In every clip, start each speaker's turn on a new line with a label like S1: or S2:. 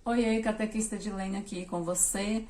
S1: Oi, catequista Edilene aqui com você.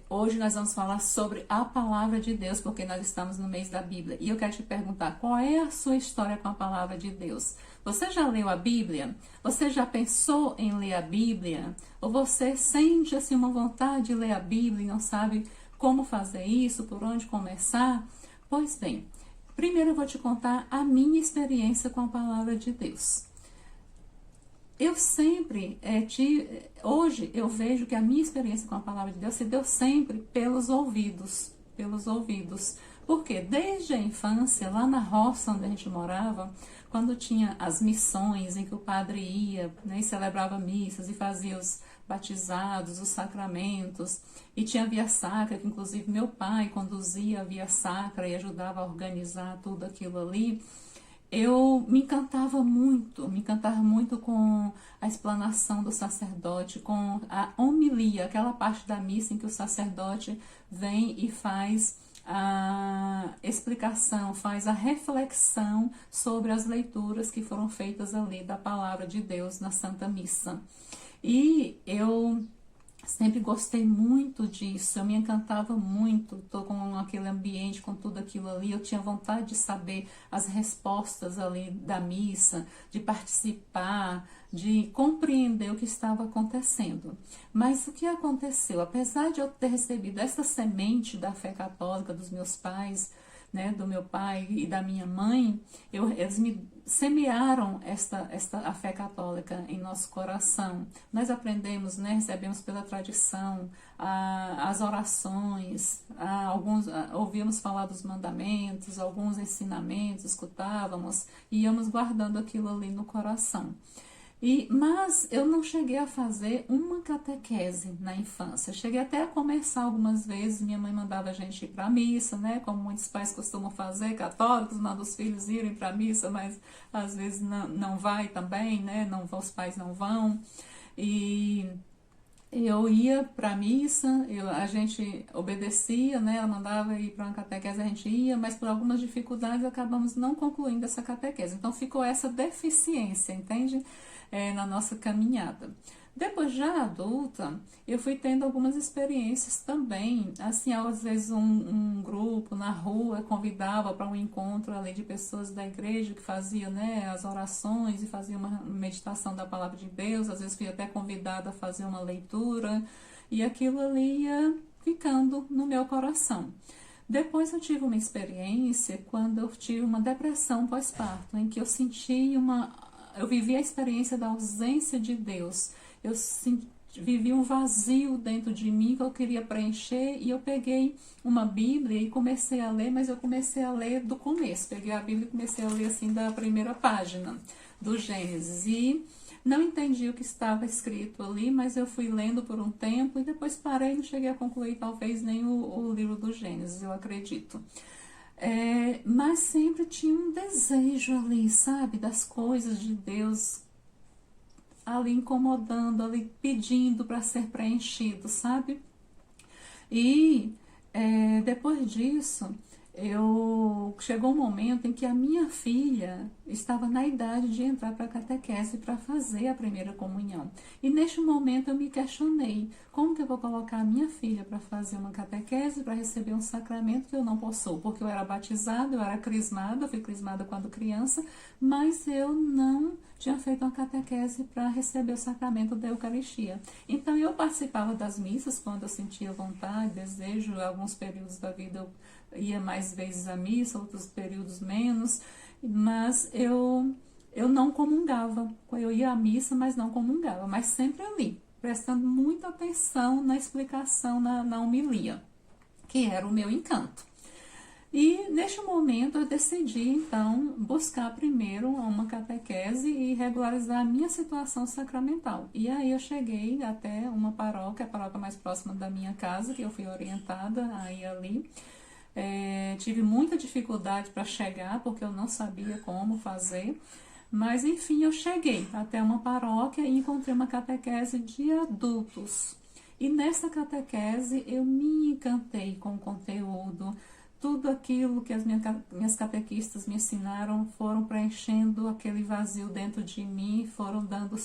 S1: Hoje nós vamos falar sobre a palavra de Deus, porque nós estamos no mês da Bíblia. E eu quero te perguntar, qual é a sua história com a palavra de Deus? Você já leu a Bíblia? Você já pensou em ler a Bíblia? Ou você sente assim uma vontade de ler a Bíblia e não sabe como fazer isso, por onde começar? Pois bem, primeiro eu vou te contar a minha experiência com a palavra de Deus. Eu sempre hoje eu vejo que a minha experiência com a palavra de Deus se deu sempre pelos ouvidos, Porque desde a infância, lá na roça onde a gente morava, quando tinha as missões em que o padre ia, né, e celebrava missas e fazia os batizados, os sacramentos, e tinha a via sacra, que inclusive meu pai conduzia a via sacra e ajudava a organizar tudo aquilo ali. Eu me encantava muito com a explanação do sacerdote, com a homilia, aquela parte da missa em que o sacerdote vem e faz a explicação, faz a reflexão sobre as leituras que foram feitas ali da palavra de Deus na Santa Missa. E eu sempre gostei muito disso, eu me encantava muito, tô com aquele ambiente, com tudo aquilo ali, eu tinha vontade de saber as respostas ali da missa, de participar, de compreender o que estava acontecendo. Mas o que aconteceu? Apesar de eu ter recebido essa semente da fé católica dos meus pais, né, do meu pai e da minha mãe, eles me semearam a fé católica em nosso coração. Nós aprendemos, né, recebemos pela tradição as orações, ouvíamos falar dos mandamentos, alguns ensinamentos, escutávamos e íamos guardando aquilo ali no coração. Mas eu não cheguei a fazer uma catequese na infância. Cheguei até a começar algumas vezes, minha mãe mandava a gente ir para a missa, né? Como muitos pais costumam fazer, católicos, mandam os filhos irem para a missa, mas às vezes não vai também, né? Não, os pais não vão. E eu ia para a missa, a gente obedecia, né? Ela mandava ir para uma catequese, a gente ia, mas por algumas dificuldades acabamos não concluindo essa catequese. Então ficou essa deficiência, entende? Na nossa caminhada. Depois, já adulta, eu fui tendo algumas experiências também, assim, às vezes um grupo na rua convidava para um encontro ali de pessoas da igreja que faziam, né, as orações e fazia uma meditação da palavra de Deus, às vezes fui até convidada a fazer uma leitura, e aquilo ali ia ficando no meu coração. Depois eu tive uma experiência quando eu tive uma depressão pós-parto, em que eu vivi a experiência da ausência de Deus. Eu vivi um vazio dentro de mim que eu queria preencher e eu peguei uma Bíblia e comecei a ler, mas eu comecei a ler do começo. Peguei a Bíblia e comecei a ler assim da primeira página do Gênesis e não entendi o que estava escrito ali, mas eu fui lendo por um tempo e depois parei e não cheguei a concluir talvez nem o livro do Gênesis, eu acredito. Mas sempre tinha um desejo ali, sabe, das coisas de Deus ali incomodando, ali pedindo para ser preenchido, sabe? E depois disso, chegou um momento em que a minha filha estava na idade de entrar para a catequese para fazer a primeira comunhão. E neste momento eu me questionei, como que eu vou colocar a minha filha para fazer uma catequese, para receber um sacramento que eu não possuo? Porque eu era batizada, eu era crismada, eu fui crismada quando criança, mas eu não tinha feito uma catequese para receber o sacramento da Eucaristia. Então eu participava das missas quando eu sentia vontade, desejo, alguns períodos da vida eu ia mais vezes à missa, outros períodos menos, mas eu não comungava. Eu ia à missa, mas não comungava, mas sempre ali, prestando muita atenção na explicação, na homilia, que era o meu encanto. E neste momento eu decidi então buscar primeiro uma catequese e regularizar a minha situação sacramental. E aí eu cheguei até uma paróquia, a paróquia mais próxima da minha casa, que eu fui orientada a ir ali. Tive muita dificuldade para chegar, porque eu não sabia como fazer, mas enfim, eu cheguei até uma paróquia e encontrei uma catequese de adultos. E nessa catequese eu me encantei com o conteúdo, tudo aquilo que as minhas catequistas me ensinaram foram preenchendo aquele vazio dentro de mim, foram dando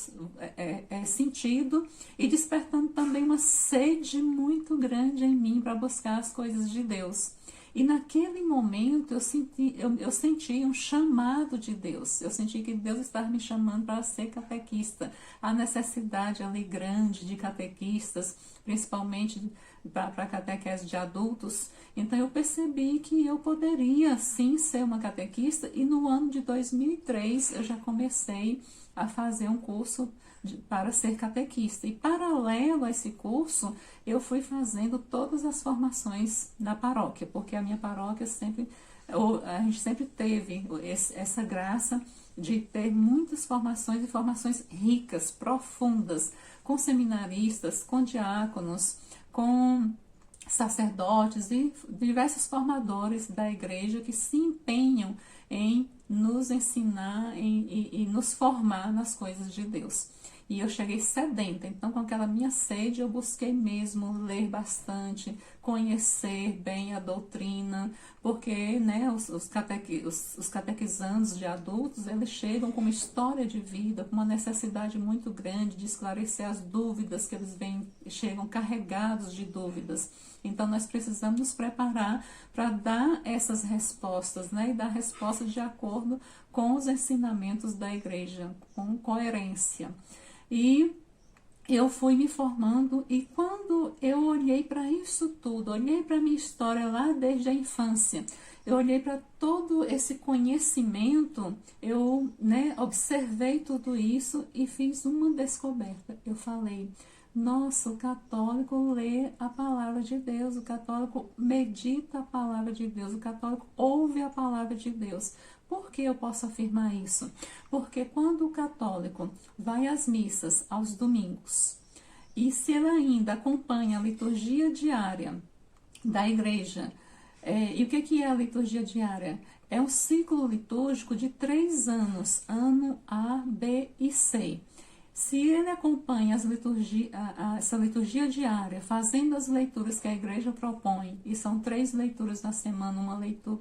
S1: sentido e despertando também uma sede muito grande em mim para buscar as coisas de Deus. E naquele momento eu senti um chamado de Deus. Eu senti que Deus estava me chamando para ser catequista. A necessidade ali grande de catequistas, principalmente para catequese de adultos. Então eu percebi que eu poderia sim ser uma catequista, e no ano de 2003 eu já comecei a fazer um curso para ser catequista. E paralelo a esse curso, eu fui fazendo todas as formações da paróquia, porque a minha paróquia a gente sempre teve essa graça de ter muitas formações e formações ricas, profundas, com seminaristas, com diáconos, com sacerdotes e diversos formadores da igreja que se empenham em nos ensinar e nos formar nas coisas de Deus. E eu cheguei sedenta, então com aquela minha sede eu busquei mesmo ler bastante, conhecer bem a doutrina, porque né, os catequizandos de adultos, eles chegam com uma história de vida, com uma necessidade muito grande de esclarecer as dúvidas que eles chegam carregados de dúvidas. Então nós precisamos nos preparar para dar essas respostas, né, e dar respostas de acordo com os ensinamentos da igreja, com coerência. E eu fui me formando, e quando eu olhei para isso tudo, olhei para a minha história lá desde a infância, eu olhei para todo esse conhecimento, eu observei tudo isso e fiz uma descoberta. Eu falei, nossa, o católico lê a palavra de Deus, o católico medita a palavra de Deus, o católico ouve a palavra de Deus. Por que eu posso afirmar isso? Porque quando o católico vai às missas aos domingos, e se ele ainda acompanha a liturgia diária da igreja, e o que é a liturgia diária? É um ciclo litúrgico de 3 anos, ano A, B e C. Se ele acompanha essa liturgia diária, fazendo as leituras que a igreja propõe, e são 3 leituras na semana,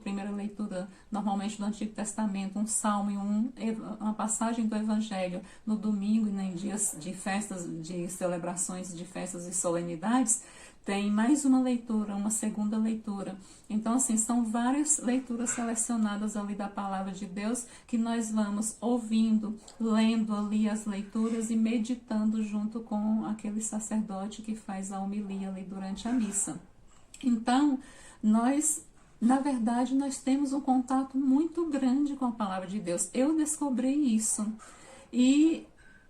S1: primeira leitura normalmente do Antigo Testamento, um salmo e uma passagem do Evangelho no domingo e em dias de festas, de celebrações de festas e solenidades, tem mais uma leitura, uma segunda leitura. Então, assim, são várias leituras selecionadas ali da palavra de Deus que nós vamos ouvindo, lendo ali as leituras e meditando junto com aquele sacerdote que faz a homilia ali durante a missa. Então, na verdade, nós temos um contato muito grande com a palavra de Deus. Eu descobri isso. E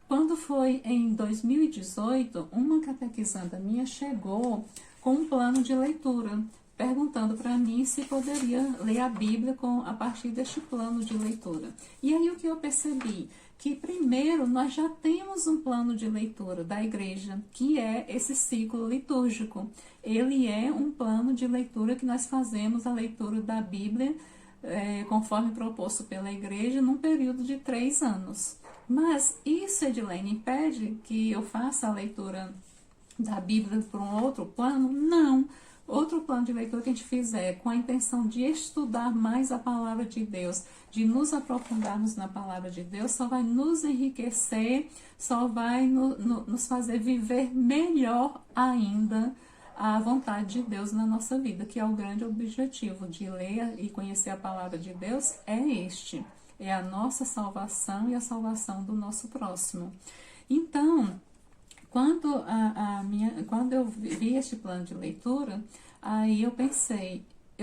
S1: quando foi em 2018, uma catequizanda minha chegou com um plano de leitura, perguntando para mim se poderia ler a Bíblia a partir deste plano de leitura. E aí o que eu percebi? Que primeiro nós já temos um plano de leitura da igreja, que é esse ciclo litúrgico. Ele é um plano de leitura que nós fazemos a leitura da Bíblia, conforme proposto pela igreja, num período de 3 anos. Mas isso, Edilene, impede que eu faça a leitura da Bíblia por um outro plano? Não. Outro plano de leitura que a gente fizer com a intenção de estudar mais a palavra de Deus, de nos aprofundarmos na palavra de Deus, só vai nos enriquecer, só vai nos fazer viver melhor ainda a vontade de Deus na nossa vida, que é o grande objetivo de ler e conhecer a palavra de Deus, é este. É a nossa salvação e a salvação do nosso próximo. Então, quando eu vi este plano de leitura, aí eu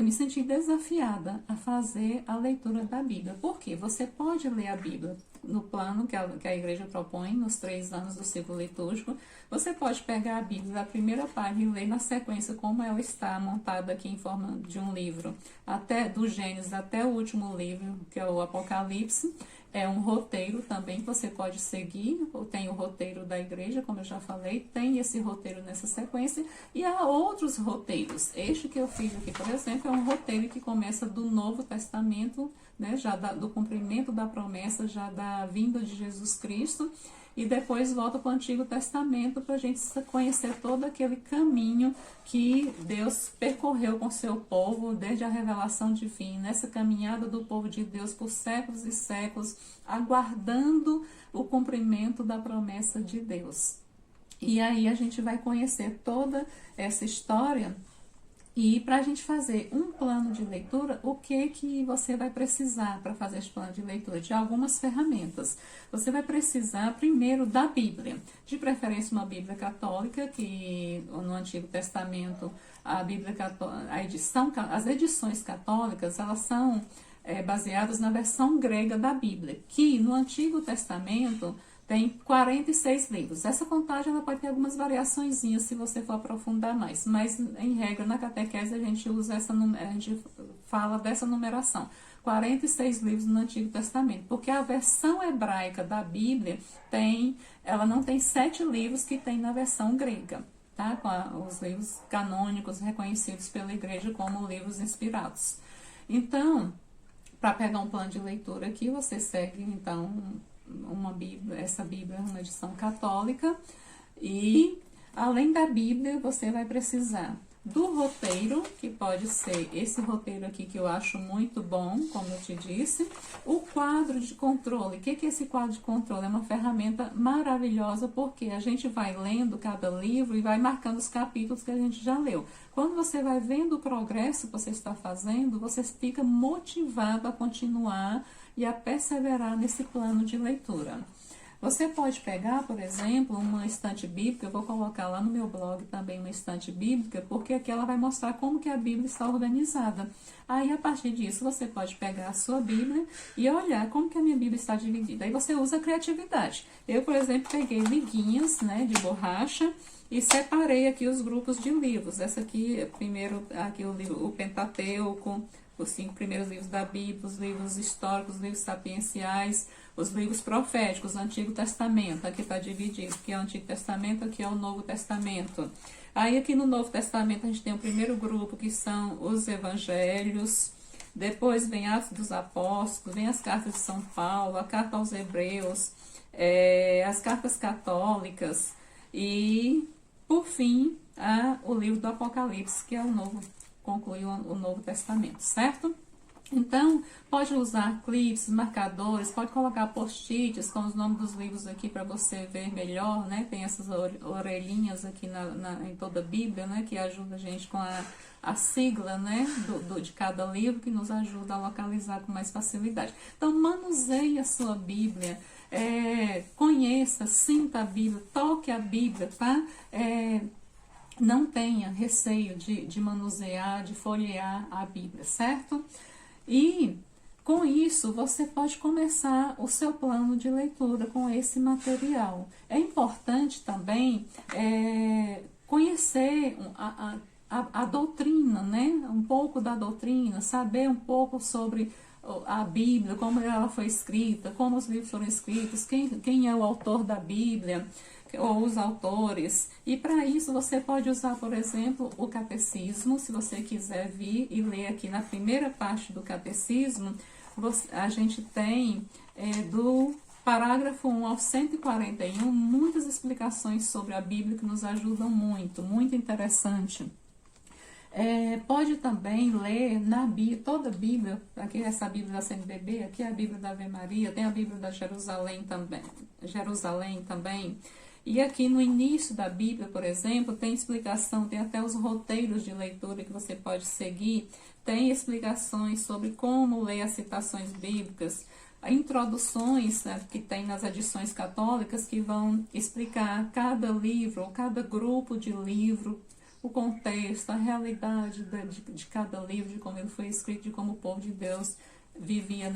S1: me senti desafiada a fazer a leitura da Bíblia. Por quê? Você pode ler a Bíblia no plano que a igreja propõe, nos 3 anos do ciclo litúrgico. Você pode pegar a Bíblia da primeira página e ler na sequência como ela está montada aqui em forma de um livro, até do Gênesis até o último livro, que é o Apocalipse. É um roteiro também que você pode seguir, tem o roteiro da igreja, como eu já falei, tem esse roteiro nessa sequência, e há outros roteiros. Este que eu fiz aqui, por exemplo, é um roteiro que começa do Novo Testamento, né, já do cumprimento da promessa, já da vinda de Jesus Cristo, e depois volta para o Antigo Testamento para a gente conhecer todo aquele caminho que Deus percorreu com seu povo desde a revelação divina, essa caminhada do povo de Deus por séculos e séculos, aguardando o cumprimento da promessa de Deus. E aí a gente vai conhecer toda essa história. E para a gente fazer um plano de leitura, o que você vai precisar para fazer esse plano de leitura? De algumas ferramentas. Você vai precisar primeiro da Bíblia, de preferência uma Bíblia católica, que no Antigo Testamento a Bíblia as edições católicas, elas são baseadas na versão grega da Bíblia, que no Antigo Testamento tem 46 livros. Essa contagem ela pode ter algumas variaçõezinhas se você for aprofundar mais, mas em regra na catequese a gente usa a gente fala dessa numeração. 46 livros no Antigo Testamento, porque a versão hebraica da Bíblia ela não tem 7 livros que tem na versão grega, tá? Com os livros canônicos reconhecidos pela igreja como livros inspirados. Então, para pegar um plano de leitura aqui, você segue então essa Bíblia é uma edição católica, e além da Bíblia você vai precisar do roteiro, que pode ser esse roteiro aqui que eu acho muito bom, como eu te disse, o quadro de controle. O que é esse quadro de controle? É uma ferramenta maravilhosa, porque a gente vai lendo cada livro e vai marcando os capítulos que a gente já leu. Quando você vai vendo o progresso que você está fazendo, você fica motivado a continuar e a perseverar nesse plano de leitura. Você pode pegar, por exemplo, uma estante bíblica. Eu vou colocar lá no meu blog também uma estante bíblica, porque aqui ela vai mostrar como que a Bíblia está organizada. Aí, a partir disso, você pode pegar a sua Bíblia e olhar como que a minha Bíblia está dividida. Aí você usa a criatividade. Eu, por exemplo, peguei liguinhas, né, de borracha e separei aqui os grupos de livros. Essa aqui, primeiro, aqui o Pentateuco, os 5 primeiros livros da Bíblia, os livros históricos, os livros sapienciais, os livros proféticos, o Antigo Testamento. Aqui está dividido, aqui é o Antigo Testamento, aqui é o Novo Testamento. Aí aqui no Novo Testamento a gente tem o primeiro grupo, que são os Evangelhos, depois vem Atos dos Apóstolos, vem as cartas de São Paulo, a carta aos Hebreus, as cartas católicas e, por fim, o livro do Apocalipse, que é conclui o Novo Testamento, certo? Então, pode usar clipes, marcadores, pode colocar post-its com os nomes dos livros aqui para você ver melhor, né? Tem essas orelhinhas aqui em toda a Bíblia, né? Que ajuda a gente com a sigla, né? De cada livro, que nos ajuda a localizar com mais facilidade. Então, manuseie a sua Bíblia, conheça, sinta a Bíblia, toque a Bíblia, tá? Não tenha receio de manusear, de folhear a Bíblia, certo? E com isso você pode começar o seu plano de leitura com esse material. É importante também conhecer a doutrina, né? Um pouco da doutrina, saber um pouco sobre a Bíblia, como ela foi escrita, como os livros foram escritos, quem é o autor da Bíblia, ou os autores. E para isso você pode usar, por exemplo, o catecismo. Se você quiser vir e ler aqui na primeira parte do catecismo, a gente tem do parágrafo 1 ao 141 muitas explicações sobre a Bíblia que nos ajudam muito, muito interessante. Pode também ler na Bíblia, toda a Bíblia, aqui essa Bíblia da CNBB, aqui é a Bíblia da Ave Maria, tem a Bíblia da Jerusalém também. E aqui no início da Bíblia, por exemplo, tem explicação, tem até os roteiros de leitura que você pode seguir, tem explicações sobre como ler as citações bíblicas, introduções, né, que tem nas edições católicas, que vão explicar cada livro, ou cada grupo de livro, o contexto, a realidade de cada livro, de como ele foi escrito, de como o povo de Deus vivia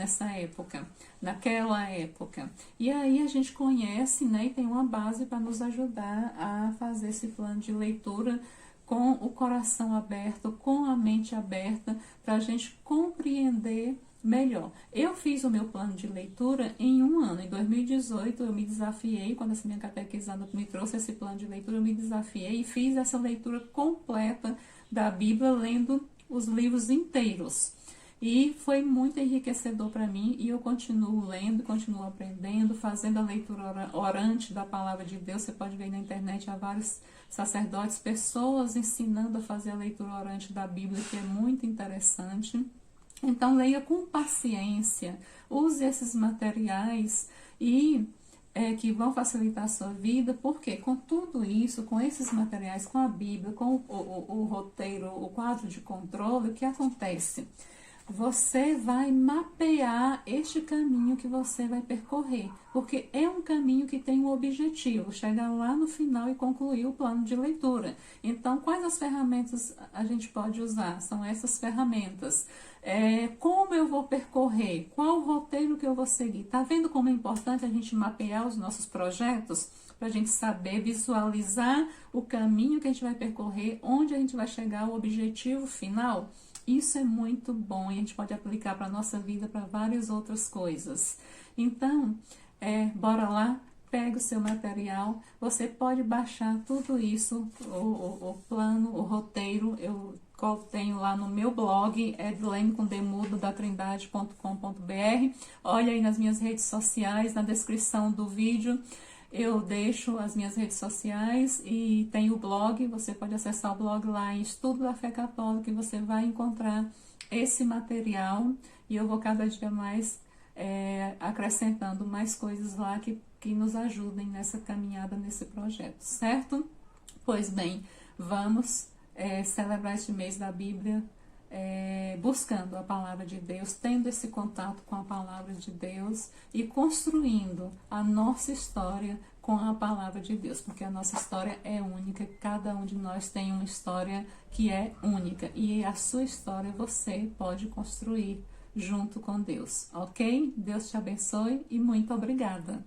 S1: naquela época. E aí a gente conhece, né, e tem uma base para nos ajudar a fazer esse plano de leitura com o coração aberto, com a mente aberta, para a gente compreender melhor. Eu fiz o meu plano de leitura em um ano. Em 2018 eu me desafiei, quando essa minha catequizada me trouxe esse plano de leitura, eu me desafiei e fiz essa leitura completa da Bíblia, lendo os livros inteiros. E foi muito enriquecedor para mim e eu continuo lendo, continuo aprendendo, fazendo a leitura orante da palavra de Deus. Você pode ver na internet há vários sacerdotes, pessoas ensinando a fazer a leitura orante da Bíblia, que é muito interessante. Então, leia com paciência, use esses materiais e que vão facilitar a sua vida, porque com tudo isso, com esses materiais, com a Bíblia, com o roteiro, o quadro de controle, o que acontece? Você vai mapear este caminho que você vai percorrer, porque é um caminho que tem um objetivo, chegar lá no final e concluir o plano de leitura. Então, quais as ferramentas a gente pode usar? São essas ferramentas. Como eu vou percorrer? Qual o roteiro que eu vou seguir? Tá vendo como é importante a gente mapear os nossos projetos? Para a gente saber visualizar o caminho que a gente vai percorrer, onde a gente vai chegar ao objetivo final. Isso é muito bom e a gente pode aplicar para a nossa vida, para várias outras coisas. Então, bora lá, pega o seu material, você pode baixar tudo isso, o plano, o roteiro, eu tenho lá no meu blog, edlenecondemudo.datrindade.com.br. Olha aí nas minhas redes sociais, na descrição do vídeo, eu deixo as minhas redes sociais e tem o blog, você pode acessar o blog lá em Estudo da Fé Católica e você vai encontrar esse material e eu vou cada dia mais acrescentando mais coisas lá que nos ajudem nessa caminhada, nesse projeto, certo? Pois bem, vamos celebrar este mês da Bíblia buscando a palavra de Deus, tendo esse contato com a palavra de Deus e construindo a nossa história com a palavra de Deus, porque a nossa história é única, cada um de nós tem uma história que é única e a sua história você pode construir junto com Deus, ok? Deus te abençoe e muito obrigada!